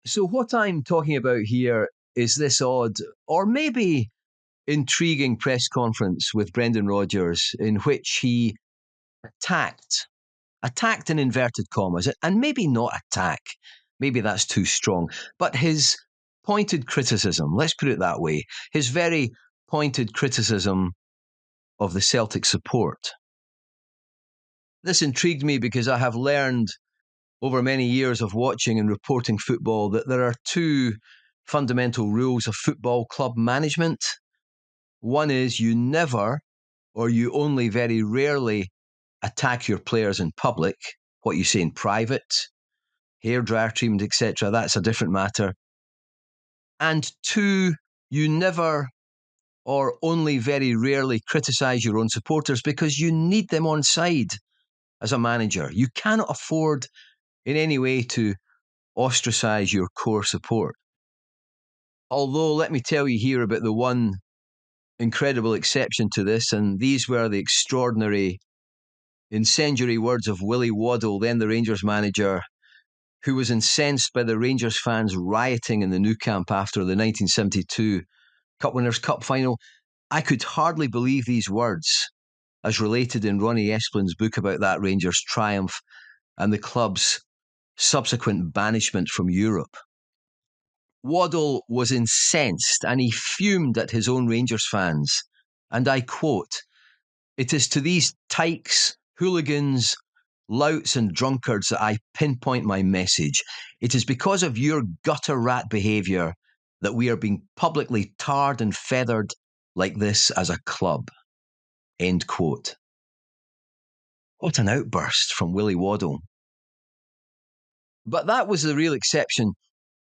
So, what I'm talking about here is this odd, or maybe intriguing press conference with Brendan Rodgers, in which he attacked in inverted commas, and maybe not attack, maybe that's too strong, but his pointed criticism, let's put it that way, his very pointed criticism of the Celtic support. This intrigued me because I have learned over many years of watching and reporting football that there are two fundamental rules of football club management. One is you never, or you only very rarely, attack your players in public. What you say in private, hairdryer treatment, etc., that's a different matter. And two, you never or only very rarely criticise your own supporters because you need them on side as a manager. You cannot afford in any way to ostracise your core support. Although, let me tell you here about the one incredible exception to this, and these were the extraordinary, incendiary words of Willie Waddle, then the Rangers manager, who was incensed by the Rangers fans rioting in the Nou Camp after the 1972 Cup Winners' Cup final. I could hardly believe these words, as related in Ronnie Esplin's book about that Rangers triumph and the club's subsequent banishment from Europe. Waddle was incensed and he fumed at his own Rangers fans. And I quote, "It is to these tykes, hooligans, louts and drunkards that I pinpoint my message. It is because of your gutter rat behaviour that we are being publicly tarred and feathered like this as a club." End quote. What an outburst from Willie Waddle. But that was the real exception.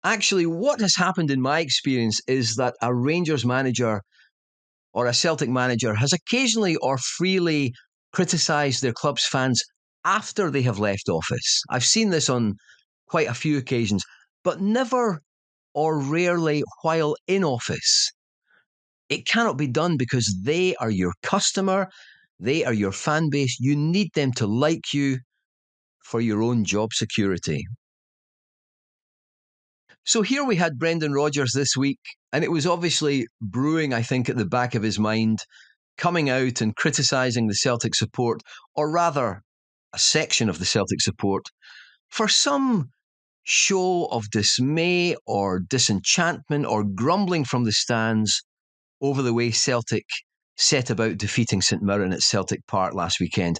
Actually, what has happened in my experience is that a Rangers manager or a Celtic manager has occasionally or freely criticised their club's fans after they have left office. I've seen this on quite a few occasions, but never or rarely while in office. It cannot be done because they are your customer, they are your fan base. You need them to like you for your own job security. So here we had Brendan Rodgers this week, and it was obviously brewing, I think, at the back of his mind, coming out and criticising the Celtic support, or rather, a section of the Celtic support, for some show of dismay or disenchantment or grumbling from the stands over the way Celtic set about defeating St Mirren at Celtic Park last weekend.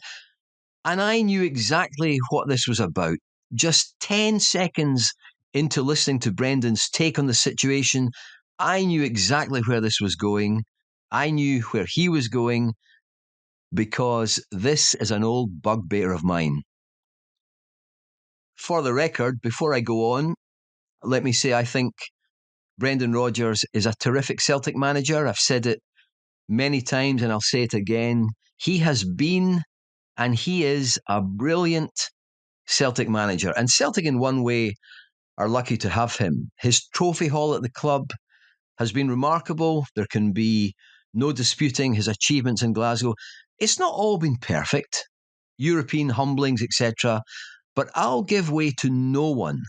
And I knew exactly what this was about. Just 10 seconds into listening to Brendan's take on the situation, I knew exactly where this was going. I knew where he was going because this is an old bugbear of mine. For the record, before I go on, let me say I think Brendan Rodgers is a terrific Celtic manager. I've said it many times and I'll say it again. He has been and he is a brilliant Celtic manager. And Celtic, in one way, are lucky to have him. His trophy haul at the club has been remarkable. There can be no disputing his achievements in Glasgow. It's not all been perfect, European humblings, etc. But I'll give way to no one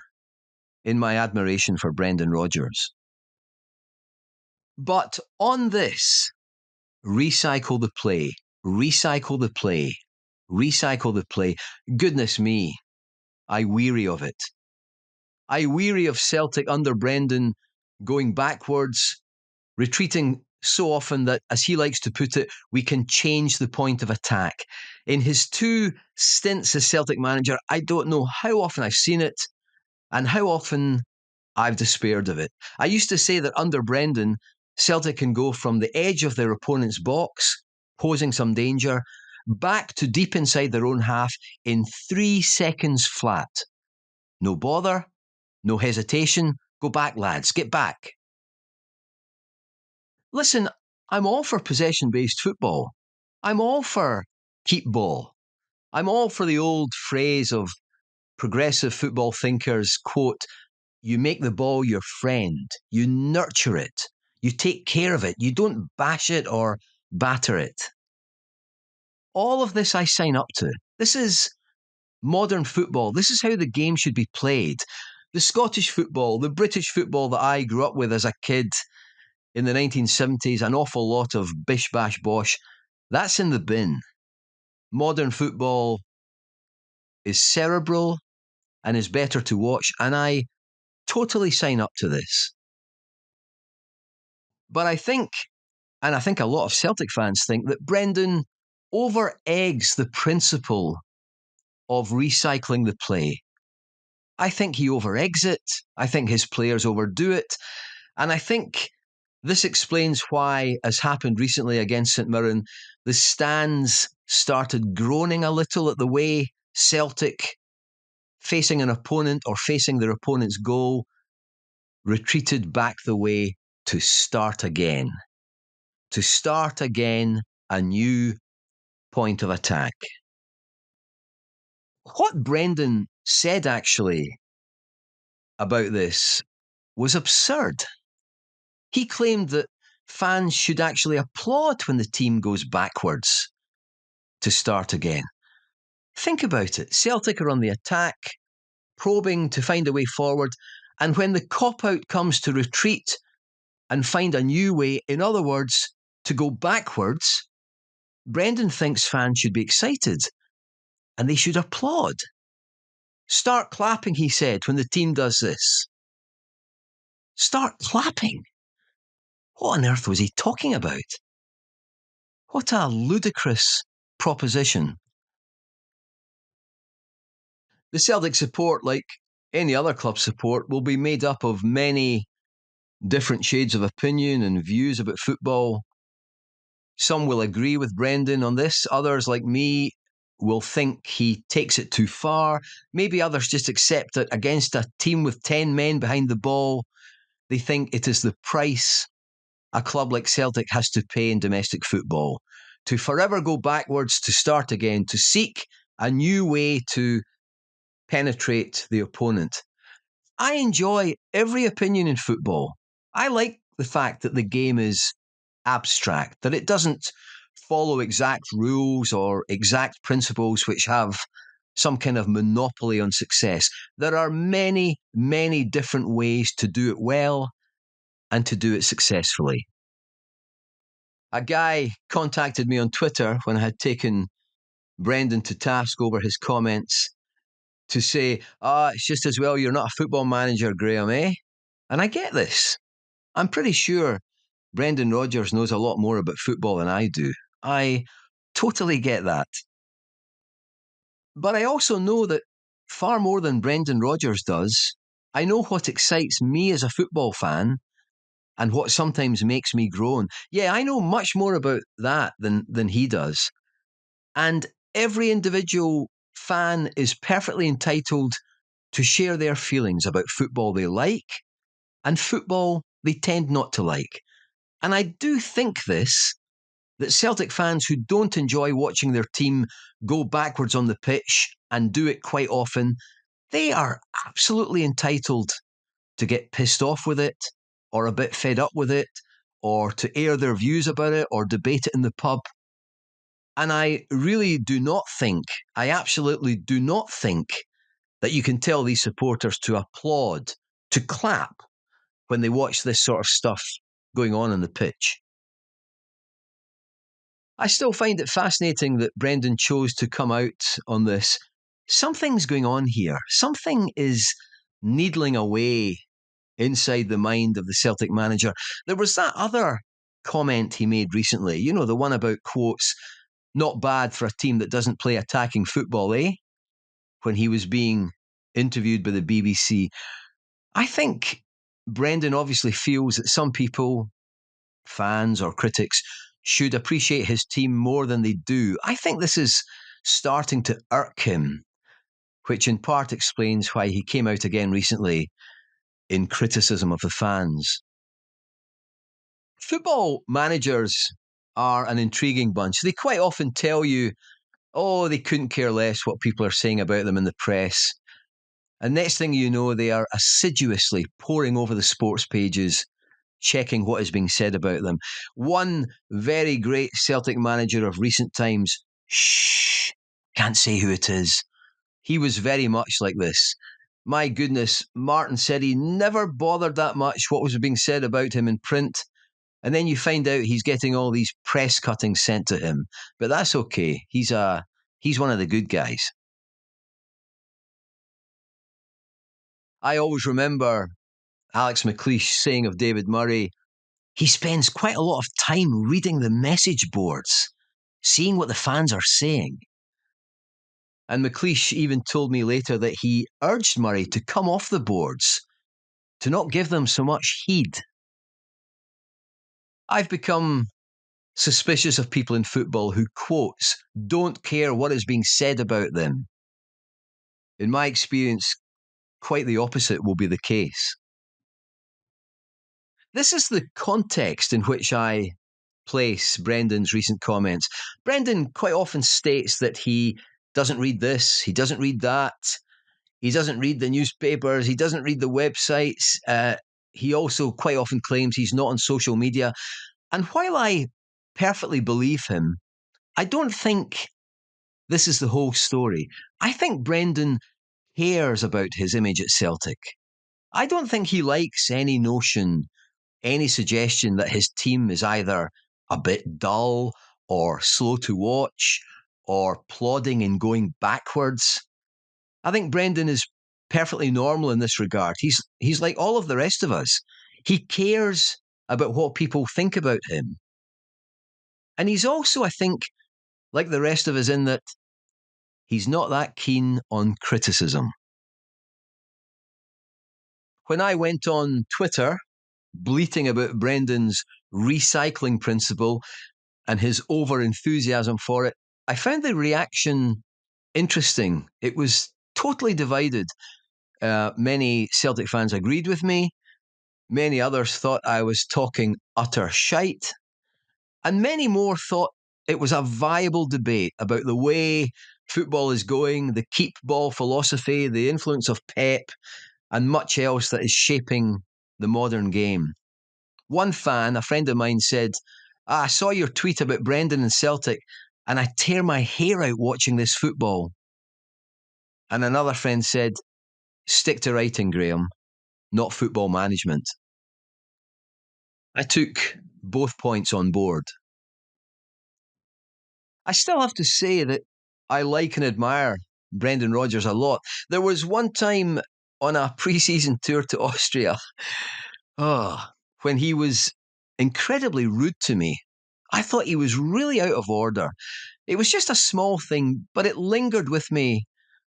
in my admiration for Brendan Rodgers. But on this, recycle the play, recycle the play, recycle the play. Goodness me, I weary of it. I weary of Celtic under Brendan going backwards, retreating so often that, as he likes to put it, we can change the point of attack. In his 2 stints as Celtic manager, I don't know how often I've seen it and how often I've despaired of it. I used to say that under Brendan, Celtic can go from the edge of their opponent's box, posing some danger, back to deep inside their own half in 3 seconds flat. No bother, no hesitation. Go back, lads. Get back. Listen, I'm all for possession-based football. I'm all for keep ball. I'm all for the old phrase of progressive football thinkers, quote, "You make the ball your friend. You nurture it. You take care of it. You don't bash it or batter it." All of this I sign up to. This is modern football. This is how the game should be played. The Scottish football, the British football that I grew up with as a kid in the 1970s, an awful lot of bish bash bosh, that's in the bin. Modern football is cerebral and is better to watch, and I totally sign up to this. But I think a lot of Celtic fans think, that Brendan over eggs the principle of recycling the play. I think he over eggs it. I think his players overdo it. And I think this explains why, as happened recently against St Mirren, the stands started groaning a little at the way Celtic, facing an opponent or facing their opponent's goal, retreated back the way to start again. To start again a new point of attack. What Brendan said actually about this was absurd. He claimed that fans should actually applaud when the team goes backwards to start again. Think about it. Celtic are on the attack, probing to find a way forward, and when the cop-out comes to retreat and find a new way, in other words, to go backwards, Brendan thinks fans should be excited and they should applaud. Start clapping, he said, when the team does this. Start clapping? What on earth was he talking about? What a ludicrous proposition. The Celtic support, like any other club support, will be made up of many different shades of opinion and views about football. Some will agree with Brendan on this. Others, like me, will think he takes it too far. Maybe others just accept that against a team with 10 men behind the ball, they think it is the price a club like Celtic has to pay in domestic football. To forever go backwards, to start again, to seek a new way to penetrate the opponent. I enjoy every opinion in football. I like the fact that the game is abstract, that it doesn't follow exact rules or exact principles which have some kind of monopoly on success. There are many, many different ways to do it well and to do it successfully. A guy contacted me on Twitter when I had taken Brendan to task over his comments to say, it's just as well you're not a football manager, Graham, eh? And I get this. I'm pretty sure Brendan Rodgers knows a lot more about football than I do. I totally get that. But I also know that far more than Brendan Rodgers does, I know what excites me as a football fan and what sometimes makes me groan. Yeah, I know much more about that than he does. And every individual fan is perfectly entitled to share their feelings about football they like and football they tend not to like. And I do think that Celtic fans who don't enjoy watching their team go backwards on the pitch and do it quite often, they are absolutely entitled to get pissed off with it, or a bit fed up with it, or to air their views about it, or debate it in the pub. And I really do not think, I absolutely do not think that you can tell these supporters to applaud, to clap when they watch this sort of stuff going on the pitch. I still find it fascinating that Brendan chose to come out on this. Something's going on here. Something is needling away inside the mind of the Celtic manager. There was that other comment he made recently, you know, the one about quotes, not bad for a team that doesn't play attacking football, eh? When he was being interviewed by the BBC. I think Brendan obviously feels that some people, fans or critics, should appreciate his team more than they do. I think this is starting to irk him, which in part explains why he came out again recently in criticism of the fans. Football managers are an intriguing bunch. They quite often tell you, they couldn't care less what people are saying about them in the press. And next thing you know, they are assiduously poring over the sports pages, checking what is being said about them. One very great Celtic manager of recent times, can't say who it is. He was very much like this. My goodness, Martin said he never bothered that much what was being said about him in print. And then you find out he's getting all these press cuttings sent to him. But that's okay. He's one of the good guys. I always remember Alex McLeish saying of David Murray, he spends quite a lot of time reading the message boards, seeing what the fans are saying. And McLeish even told me later that he urged Murray to come off the boards, to not give them so much heed. I've become suspicious of people in football who, quotes, don't care what is being said about them. In my experience, quite the opposite will be the case. This is the context in which I place Brendan's recent comments. Brendan quite often states that he doesn't read this, he doesn't read that, he doesn't read the newspapers, he doesn't read the websites. He also quite often claims he's not on social media. And while I perfectly believe him, I don't think this is the whole story. I think Brendan cares about his image at Celtic. I don't think he likes any notion, any suggestion that his team is either a bit dull or slow to watch or plodding and going backwards. I think Brendan is perfectly normal in this regard. He's like all of the rest of us. He cares about what people think about him. And he's also, I think, like the rest of us in that he's not that keen on criticism. When I went on Twitter bleating about Brendan's recycling principle and his over-enthusiasm for it, I found the reaction interesting. It was totally divided. Many Celtic fans agreed with me. Many others thought I was talking utter shite. And many more thought it was a viable debate about the way football is going, the keep ball philosophy, the influence of Pep, and much else that is shaping the modern game. One fan, a friend of mine, said, I saw your tweet about Brendan and Celtic, and I tear my hair out watching this football. And another friend said, stick to writing, Graham, not football management. I took both points on board. I still have to say that I like and admire Brendan Rodgers a lot. There was one time on a pre-season tour to Austria, when he was incredibly rude to me. I thought he was really out of order. It was just a small thing, but it lingered with me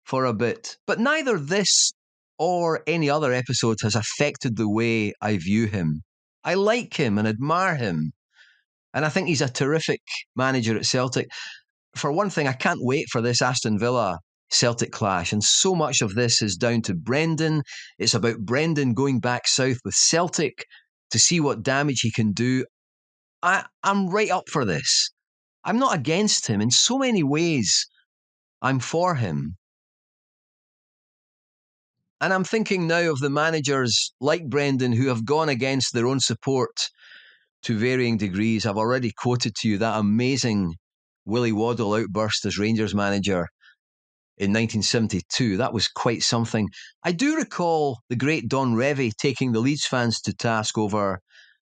for a bit. But neither this or any other episode has affected the way I view him. I like him and admire him. And I think he's a terrific manager at Celtic. For one thing, I can't wait for this Aston Villa Celtic clash. And so much of this is down to Brendan. It's about Brendan going back south with Celtic to see what damage he can do. I'm right up for this. I'm not against him. In so many ways, I'm for him. And I'm thinking now of the managers like Brendan who have gone against their own support to varying degrees. I've already quoted to you that amazing Willie Waddle outburst as Rangers manager in 1972. That was quite something. I do recall the great Don Revie taking the Leeds fans to task over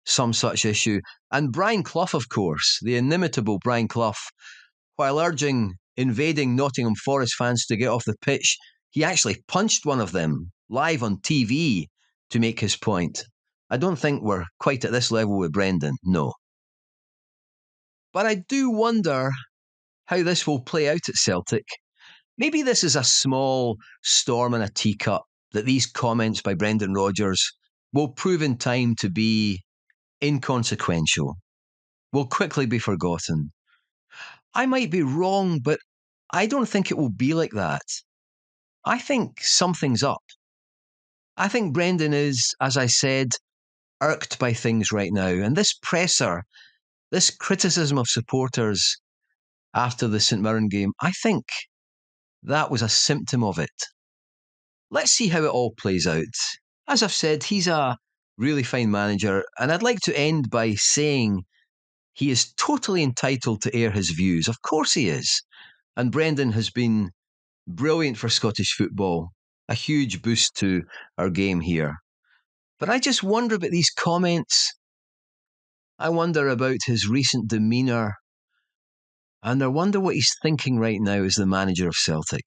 some such issue. And Brian Clough, of course, the inimitable Brian Clough, while urging invading Nottingham Forest fans to get off the pitch, he actually punched one of them live on TV to make his point. I don't think we're quite at this level with Brendan, no. But I do wonder how this will play out at Celtic. Maybe this is a small storm in a teacup, that these comments by Brendan Rodgers will prove in time to be inconsequential, will quickly be forgotten. I might be wrong, but I don't think it will be like that. I think something's up. I think Brendan is, as I said, irked by things right now. And this presser, this criticism of supporters after the St Mirren game, I think that was a symptom of it. Let's see how it all plays out. As I've said, he's a really fine manager, and I'd like to end by saying he is totally entitled to air his views. Of course he is. And Brendan has been brilliant for Scottish football. a huge boost to our game here. But I just wonder about these comments. I wonder about his recent demeanour. And I wonder what he's thinking right now as the manager of Celtic.